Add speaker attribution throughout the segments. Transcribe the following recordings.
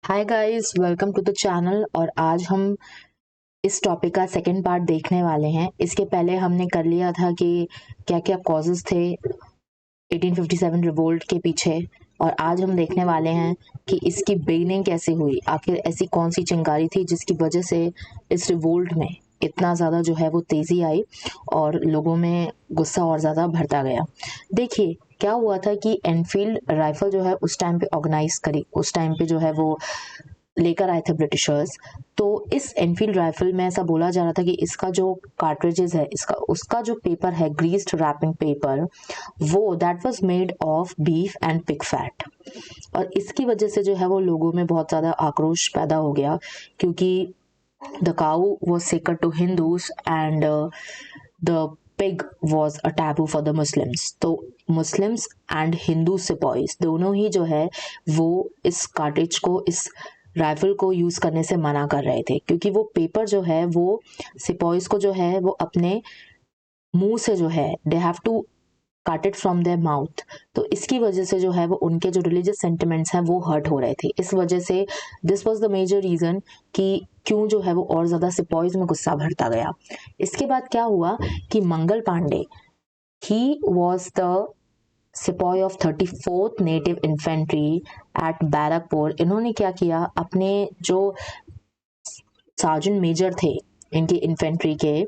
Speaker 1: Hi guys, welcome to the channel. और आज हम इस टॉपिक का सेकंड पार्ट देखने वाले हैं। इसके पहले हमने कर लिया था कि क्या क्या कॉजेस थे 1857 रिवोल्ट के पीछे, और आज हम देखने वाले हैं कि इसकी बिगिनिंग कैसे हुई। आखिर ऐसी कौन सी चिंगारी थी जिसकी वजह से इस रिवोल्ट में इतना ज़्यादा जो है वो तेज़ी आई और लोगों में गुस्सा और ज़्यादा भरता गया। देखिए क्या हुआ था कि एनफील्ड राइफल जो है उस टाइम पे ऑर्गेनाइज करी, उस टाइम पे जो है वो लेकर आए थे ब्रिटिशर्स। तो इस एनफील्ड राइफल में ऐसा बोला जा रहा था कि इसका जो कार्ट्रिजेस है, इसका उसका जो पेपर है, ग्रीस्ड रैपिंग पेपर, वो that was made of beef and pig fat. और इसकी वजह से जो है वो लोगों में बहुत ज़्यादा आक्रोश पैदा हो गया, क्योंकि the cow was sacred to Hindus and the pig was a taboo for the Muslims। तो मुस्लिम्स एंड हिंदू सिपॉइस दोनों ही जो है वो इस कार्टेज को, इस राइफल को यूज करने से मना कर रहे थे, क्योंकि वो पेपर जो है वो सिपॉइस को जो है वो अपने मुंह से जो है they have to cut it from their mouth. तो इसकी वजह से जो है वो उनके जो रिलीजियस सेंटिमेंट्स हैं वो हर्ट हो रहे थे। इस वजह से this was the major reason कि क्यों जो है वो और ज्यादा सिपॉइज में गुस्सा भरता गया। इसके बाद क्या हुआ कि Mangal Pandey, he was the sepoy of 34th native infantry at Barrackpore. इन्होंने क्या किया, अपने जो सार्जेंट मेजर थे इनके इन्फेंट्री के,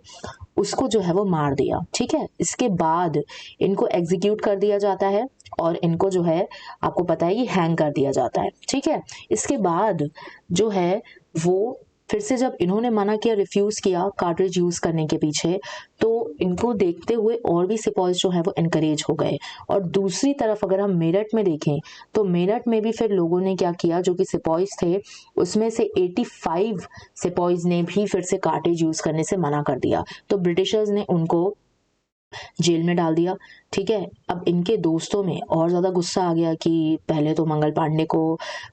Speaker 1: उसको जो है वो मार दिया। ठीक है, इसके बाद इनको एग्जीक्यूट कर दिया जाता है और इनको जो है आपको पता है कि हैंग कर दिया जाता है। ठीक है, इसके बाद जो है वो फिर से जब इन्होंने मना किया, रिफ्यूज किया कार्ट्रिज यूज करने के पीछे, तो इनको देखते हुए और भी सिपॉइज जो है वो एनकरेज हो गए। और दूसरी तरफ अगर हम मेरठ में देखें तो मेरठ में भी फिर लोगों ने क्या किया, जो कि सिपॉइज थे उसमें से 85 सिपॉइज ने भी फिर से कार्ट्रिज यूज करने से मना कर दिया। तो ब्रिटिशर्स ने उनको जेल में डाल दिया। ठीक है, अब इनके दोस्तों में और ज्यादा गुस्सा आ गया कि पहले तो मंगल पांडे को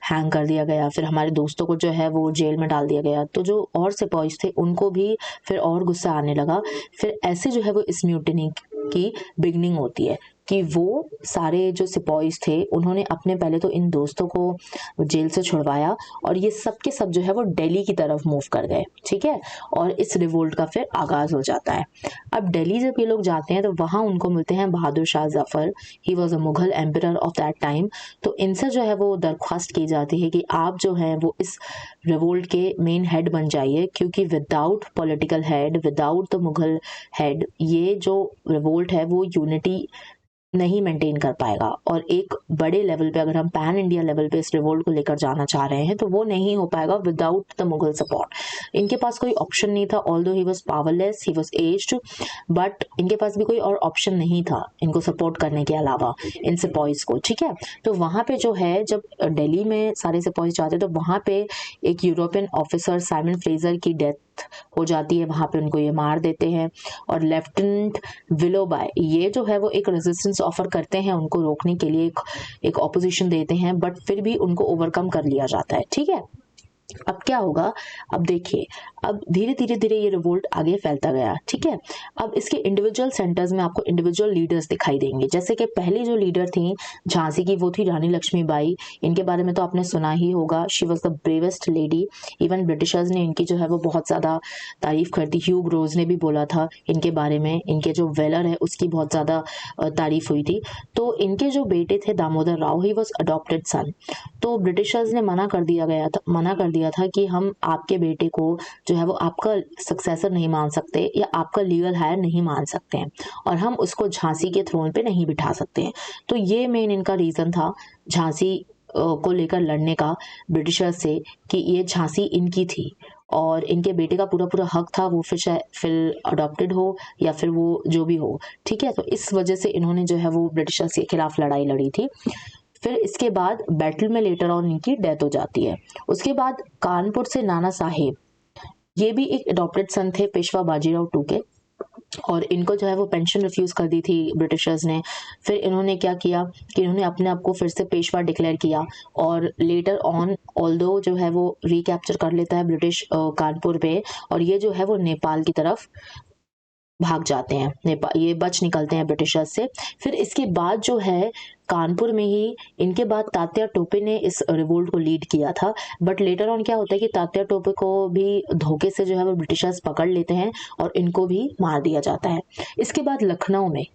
Speaker 1: हैंग कर दिया गया, फिर हमारे दोस्तों को जो है वो जेल में डाल दिया गया, तो जो और सिपॉइज थे उनको भी फिर और गुस्सा आने लगा। फिर ऐसे जो है वो इस म्यूटिनी की बिगनिंग होती है कि वो सारे जो सिपॉइज थे उन्होंने अपने पहले तो इन दोस्तों को जेल से छुड़वाया और ये सब के सब जो है वो दिल्ली की तरफ मूव कर गए। ठीक है, और इस रिवोल्ट का फिर आगाज हो जाता है। अब दिल्ली जब ये लोग जाते हैं तो वहां उनको मिलते हैं Bahadur Shah Zafar. He was a Mughal emperor of that time. तो इनसे जो है वो दरख्वास्त की जाती है कि आप जो है वो इस रिवोल्ट के मेन हेड बन जाइए, क्योंकि without political head, without the Mughal head, ये जो रिवोल्ट है वो यूनिटी नहीं मेंटेन कर पाएगा। और एक बड़े लेवल पे, अगर हम पैन इंडिया लेवल पे इस रिवोल्ट को लेकर जाना चाह रहे हैं, तो वो नहीं हो पाएगा विदाउट द मुगल सपोर्ट। इनके पास कोई ऑप्शन नहीं था, although he was powerless, he was aged, but इनके पास भी कोई और ऑप्शन नहीं था इनको सपोर्ट करने के अलावा इन सिपॉइज को। ठीक है, तो वहां पे जो है जब दिल्ली में सारे सिपॉइज जाते तो वहां पे एक यूरोपियन ऑफिसर साइमन फ्रेजर की डेथ हो जाती है, वहां पे उनको ये मार देते हैं। और लेफ्टिनेंट विलोबाय, ये जो है वो एक रेजिस्टेंस ऑफर करते हैं उनको रोकने के लिए, एक ऑपोजिशन देते हैं, बट फिर भी उनको ओवरकम कर लिया जाता है। ठीक है, अब क्या होगा, अब देखिए, अब धीरे धीरे धीरे ये रिवोल्ट आगे फैलता गया। ठीक है, अब इसके इंडिविजुअल सेंटर्स में आपको इंडिविजुअल लीडर्स दिखाई देंगे। जैसे कि पहली जो लीडर थी झांसी की, वो थी रानी लक्ष्मीबाई। इनके बारे में तो आपने सुना ही होगा, she was the bravest lady. Even Britishers ने इनकी जो है वो बहुत ज्यादा तारीफ कर दी। ह्यू ग्रोज ने भी बोला था इनके बारे में, इनके जो वेलर है उसकी बहुत ज्यादा तारीफ हुई थी। तो इनके जो बेटे थे Damodar Rao, he was adopted son. तो ब्रिटिशर्स ने मना कर दिया था कि हम आपके बेटे को जो है वो आपका सक्सेसर नहीं मान सकते या आपका लीगल हायर नहीं मान सकते हैं, और हम उसको झांसी के थ्रोन पे नहीं बिठा सकते हैं। तो ये मेन इनका रीजन था झांसी को लेकर लड़ने का ब्रिटिशर्स से, कि ये झांसी इनकी थी और इनके बेटे का पूरा पूरा हक था, वो फिर अडॉप्टेड हो या फिर वो जो भी हो। ठीक है, तो इस वजह से इन्होंने जो है वो ब्रिटिशर्स के खिलाफ लड़ाई लड़ी थी। फिर इसके बाद बैटल में लेटर ऑन इनकी डेथ हो जाती है। उसके बाद कानपुर से नाना साहेब, ये भी एक अडॉप्टेड सन थे पेशवा बाजीराव टू के, और इनको जो है वो पेंशन रिफ्यूज कर दी थी ब्रिटिशर्स ने। फिर इन्होंने क्या किया कि इन्होंने अपने आप को फिर से पेशवा डिक्लेयर किया, और लेटर ऑन ऑल्दो जो है वो रिकैप्चर कर लेता है ब्रिटिश कानपुर पे, और ये जो है वो नेपाल की तरफ भाग जाते हैं, ये बच निकलते हैं ब्रिटिशर्स से। फिर इसके बाद जो है कानपुर में ही इनके बाद तात्या टोपे ने इस रिवोल्ट को लीड किया था, बट लेटर ऑन क्या होता है कि तात्या टोपे को भी धोखे से जो है वो ब्रिटिशर्स पकड़ लेते हैं और इनको भी मार दिया जाता है। इसके बाद लखनऊ में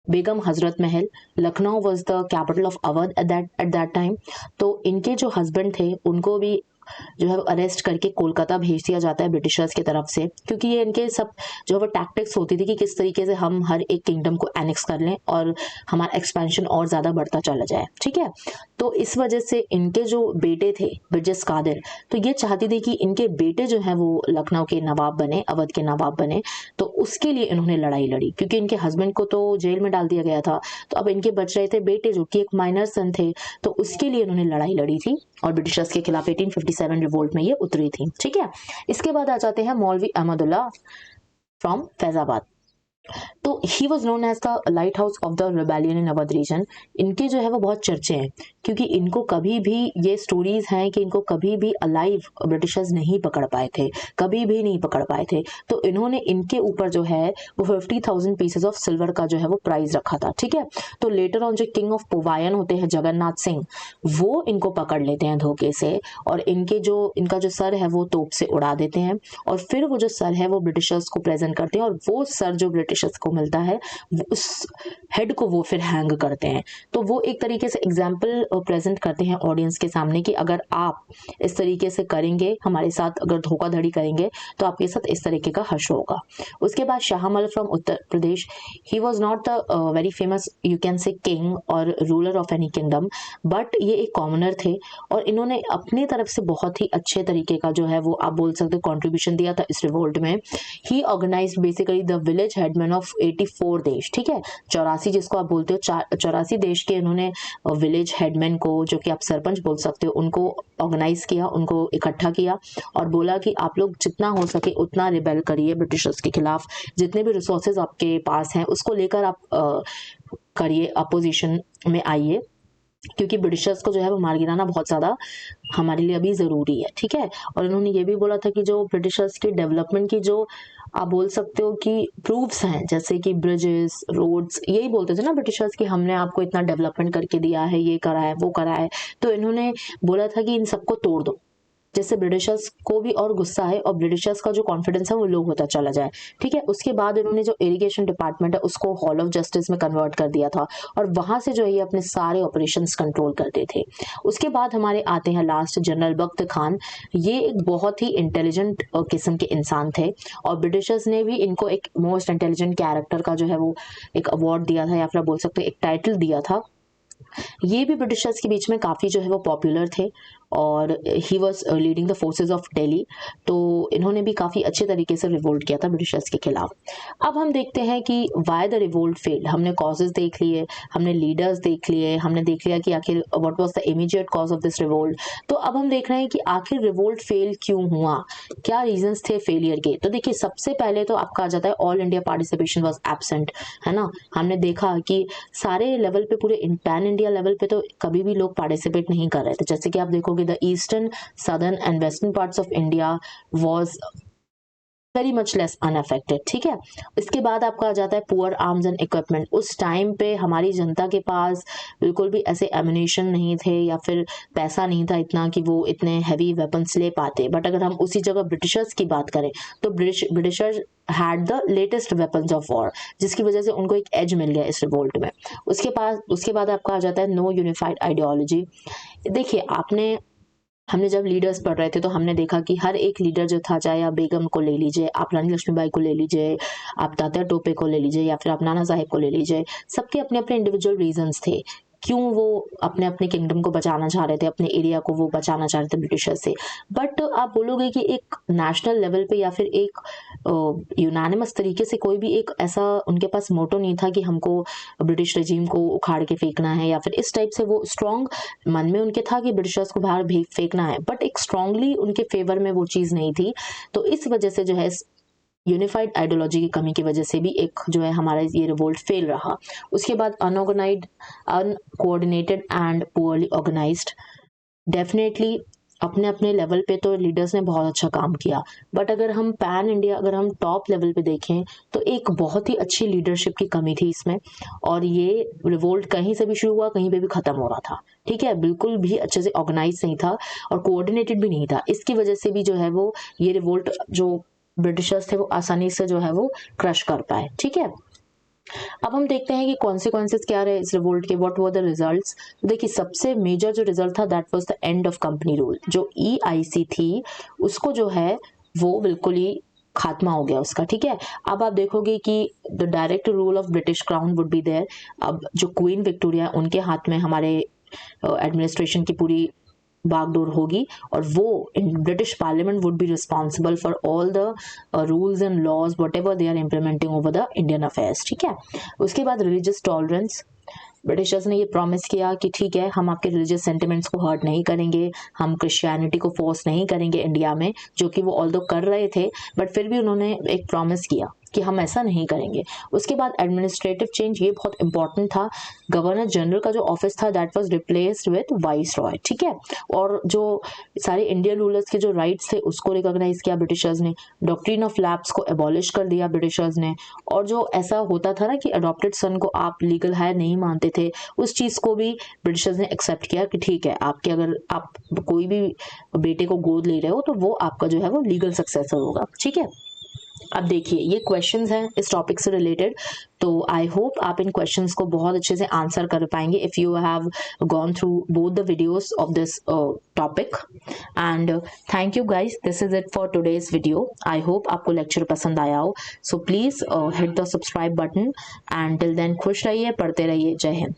Speaker 1: Begum Hazrat Mahal, Lucknow was the capital of Awadh at that time, तो इनके जो हस्बैंड थे उनको भी जो है अरेस्ट करके कोलकाता भेज दिया जाता है ब्रिटिशर्स की तरफ से, क्योंकि ये इनके सब जो है वो टैक्टिक्स होती थी कि किस तरीके से हम हर एक किंगडम को एनेक्स कर लें और हमारा एक्सपेंशन और ज्यादा बढ़ता चला जाए। ठीक है, तो इस वजह से इनके जो बेटे थे ब्रिजेश कादिर, तो ये चाहती थी कि इनके बेटे जो है वो लखनऊ के नवाब बने, अवध के नवाब बने, तो उसके लिए इन्होंने लड़ाई लड़ी, क्योंकि इनके हस्बैंड को तो जेल में डाल दिया गया था, तो अब इनके बच रहे थे बेटे जो कि एक माइनर सन थे, तो उसके लिए इन्होंने लड़ाई लड़ी थी और ब्रिटिशर्स के खिलाफ 1857 रिवोल्ट में ये उतरी थी। ठीक है, इसके बाद आ जाते हैं मौलवी अहमदुल्ला फ्रॉम फैजाबाद। तो he was known as the lighthouse of the rebellion in Awadh region. इनके जो है वो बहुत चर्चे हैं, क्योंकि इनको कभी भी ये स्टोरीज हैं कि इनको कभी भी अलाइव ब्रिटिशर्स नहीं पकड़ पाए थे, कभी भी नहीं पकड़ पाए थे, तो इन्होंने इनके ऊपर जो है वो 50,000 पीसेस ऑफ सिल्वर का जो है वो प्राइज रखा था। ठीक है, तो लेटर ऑन जो किंग ऑफ पोवायन होते हैं जगन्नाथ सिंह, वो इनको पकड़ लेते हैं धोखे से और इनका जो सर है वो तोप से उड़ा देते हैं, और फिर वो जो सर है वो ब्रिटिशर्स को प्रेजेंट करते हैं, और वो सर जो ब्रिटिशर्स को मिलता है उस हेड को वो फिर हैंग करते हैं। तो वो एक तरीके से एग्जाम्पल प्रेजेंट करते हैं ऑडियंस के सामने कि अगर आप इस तरीके से करेंगे हमारे साथ, अगर धोखाधड़ी करेंगे तो आपके साथ इस तरीके का हश्र होगा। उसके बाद Shahmal from Uttar Pradesh, he was not the very famous you can say king और ruler of any kingdom, but ये एक कॉमनर थे और इन्होंने अपनी तरफ से बहुत ही अच्छे तरीके का जो है वो आप बोल सकते हो कॉन्ट्रीब्यूशन दिया था इस रिवोल्ट में। He organise basically the village headman of 84 देश। ठीक है, 84 जिसको आप बोलते हो, 84 देश के इन्होंने विलेज हेडमैन को, जो कि आप सरपंच बोल सकते हो, उनको ऑर्गेनाइज किया, उनको इकट्ठा किया और बोला कि आप लोग जितना हो सके उतना रिबेल करिए ब्रिटिशर्स के खिलाफ, जितने भी रिसोर्सेज आपके पास हैं उसको लेकर आप करिए, अपोजिशन में आइए, क्योंकि ब्रिटिशर्स को जो है वो मार गिराना बहुत ज़्यादा हमारे लिए अभी ज़रूरी है। ठीक है, और इन्होंने ये भी बोला था कि जो ब्रिटिशर्स की डेवलपमेंट की जो आप बोल सकते हो कि प्रूफ्स हैं, जैसे कि ब्रिजेस, रोड्स, यही बोलते थे ना ब्रिटिशर्स कि हमने आपको इतना डेवलपमेंट करके दिया है, ये करा है, वो करा है, तो इन्होंने बोला था कि इन सबको तोड़ दो, जिससे ब्रिटिशर्स को भी और गुस्सा है और ब्रिटिशर्स का जो कॉन्फिडेंस है वो लो होता चला जाए। ठीक है, उसके बाद इन्होंने जो इरिगेशन डिपार्टमेंट है उसको हॉल ऑफ जस्टिस में कन्वर्ट कर दिया था और वहां से जो है ये अपने सारे ऑपरेशंस कंट्रोल करते थे। उसके बाद हमारे आते हैं लास्ट जनरल बख्त खान। ये एक बहुत ही इंटेलिजेंट किस्म के इंसान थे और ब्रिटिशर्स ने भी इनको एक मोस्ट इंटेलिजेंट कैरेक्टर का जो है वो एक अवार्ड दिया था, या फिर बोल सकते एक टाइटल दिया था। ये भी ब्रिटिशर्स के बीच में काफ़ी जो है वो पॉपुलर थे और he was leading the forces of Delhi, तो इन्होंने भी काफ़ी अच्छे तरीके से रिवोल्ट किया था ब्रिटिशर्स के खिलाफ। अब हम देखते हैं कि वाई द रिवोल्ट फेल्ड। हमने कॉजेज देख लिए, हमने लीडर्स देख लिए, हमने देख लिया कि आखिर what was the immediate cause of this revolt. तो अब हम देख रहे हैं कि आखिर रिवोल्ट फेल क्यों हुआ, क्या रीजंस थे फेलियर के। तो देखिए, सबसे पहले तो आपका आ जाता है all India participation was absent, है ना। हमने देखा कि सारे लेवल पे, पूरे पैन इंडिया लेवल पे तो कभी भी लोग पार्टिसिपेट नहीं कर रहे थे। जैसे कि आप देखोगे the eastern, southern and western parts of India was very much less unaffected. ठीक है, इसके बाद आपका आ जाता है पुअर आर्म्स एंड इक्विपमेंट। उस टाइम पे हमारी जनता के पास बिल्कुल भी ऐसे एमुनेशन नहीं थे या फिर पैसा नहीं था इतना कि वो इतने हैवी वेपन्स ले पाते। बट अगर हम उसी जगह ब्रिटिशर्स की बात करें तो Britishers had the latest weapons of war, जिसकी वजह से उनको एक एज मिल गया इस रिवोल्ट में। उसके बाद आपका आ जाता है नो यूनिफाइड आइडियोलॉजी। देखिए, हमने जब लीडर्स पढ़ रहे थे तो हमने देखा कि हर एक लीडर जो था, चाहे आप बेगम को ले लीजिए, आप रानी लक्ष्मीबाई को ले लीजिए, आप तात्या टोपे को ले लीजिए, या फिर आप नाना साहेब को ले लीजिए, सबके अपने अपने इंडिविजुअल रीजंस थे क्यों वो अपने अपने किंगडम को बचाना चाह रहे थे, अपने एरिया को वो बचाना चाह रहे थे ब्रिटिशर से। बट आप बोलोगे कि एक नेशनल लेवल पे या फिर एक यूनानिमस तरीके से कोई भी एक ऐसा उनके पास मोटो नहीं था कि हमको ब्रिटिश रजीम को उखाड़ के फेंकना है, या फिर इस टाइप से वो स्ट्रॉन्ग मन में उनके था कि ब्रिटिशर्स को बाहर फेंकना है, बट एक स्ट्रांगली उनके फेवर में वो चीज़ नहीं थी। तो इस वजह से जो है यूनिफाइड आइडियोलॉजी की कमी की वजह से भी एक जो है हमारा ये रिवोल्ट फेल रहा। उसके बाद unorganised, uncoordinated and poorly organised. Definitely अपने अपने लेवल पे तो लीडर्स ने बहुत अच्छा काम किया, बट अगर हम पैन इंडिया, अगर हम टॉप लेवल पे देखें तो एक बहुत ही अच्छी लीडरशिप की कमी थी इसमें। और ये रिवोल्ट कहीं से भी शुरू हुआ, कहीं पे भी खत्म हो रहा था, ठीक है, बिल्कुल भी अच्छे से ऑर्गेनाइज नहीं था और कोऑर्डिनेटेड भी नहीं था। इसकी वजह से भी जो है वो ये रिवोल्ट जो ब्रिटिशर्स थे वो आसानी से जो है वो क्रश कर पाए, ठीक है। अब हम देखते हैं कि कॉन्सिक्वेंसेस क्या रहे इस रिवोल्ट के, व्हाट वर द रिजल्ट्स। तो देखिए सबसे मेजर जो रिजल्ट था that was the end of company rule. जो EIC थी उसको जो है वो बिल्कुल ही खात्मा हो गया उसका, ठीक है। अब आप देखोगे कि the direct rule of British crown would be there. अब जो क्वीन विक्टोरिया उनके हाथ में हमारे एडमिनिस्ट्रेशन की पूरी बागडोर होगी, और वो in British parliament would be responsible for all the rules and laws whatever they are implementing over the Indian affairs, ठीक है। उसके बाद रिलीजियस टॉलरेंस, ब्रिटिशर्स ने ये प्रॉमिस किया कि ठीक है हम आपके रिलीजियस सेंटिमेंट्स को हर्ट नहीं करेंगे, हम क्रिश्चियनिटी को फोर्स नहीं करेंगे इंडिया में, जो कि वो ऑल्दो कर रहे थे, बट फिर भी उन्होंने एक प्रॉमिस किया कि हम ऐसा नहीं करेंगे। उसके बाद एडमिनिस्ट्रेटिव चेंज, ये बहुत इंपॉर्टेंट था। गवर्नर जनरल का जो ऑफिस था that was replaced with vice Roy, ठीक है। और जो सारे इंडियन रूलर्स के जो राइट्स थे उसको रिकॉग्नाइज किया ब्रिटिशर्स ने। डॉक्ट्रिन ऑफ लैप्स को एबॉलिश कर दिया ब्रिटिशर्स ने। और जो ऐसा होता था ना कि अडॉप्टेड सन को आप लीगल हायर नहीं मानते थे, उस चीज को भी ब्रिटिशर्स ने एक्सेप्ट किया कि ठीक है आपके, अगर आप कोई भी बेटे को गोद ले रहे हो तो वो आपका जो है वो लीगल सक्सेसर होगा, ठीक है। अब देखिए ये क्वेश्चंस हैं इस टॉपिक से रिलेटेड, तो आई होप आप इन क्वेश्चंस को बहुत अच्छे से आंसर कर पाएंगे if you have gone through both the videos of this topic. And thank you guys, this is it for today's video. I hope आपको लेक्चर पसंद आया हो, so please hit the subscribe button and till then खुश रहिए, पढ़ते रहिए। जय हिंद।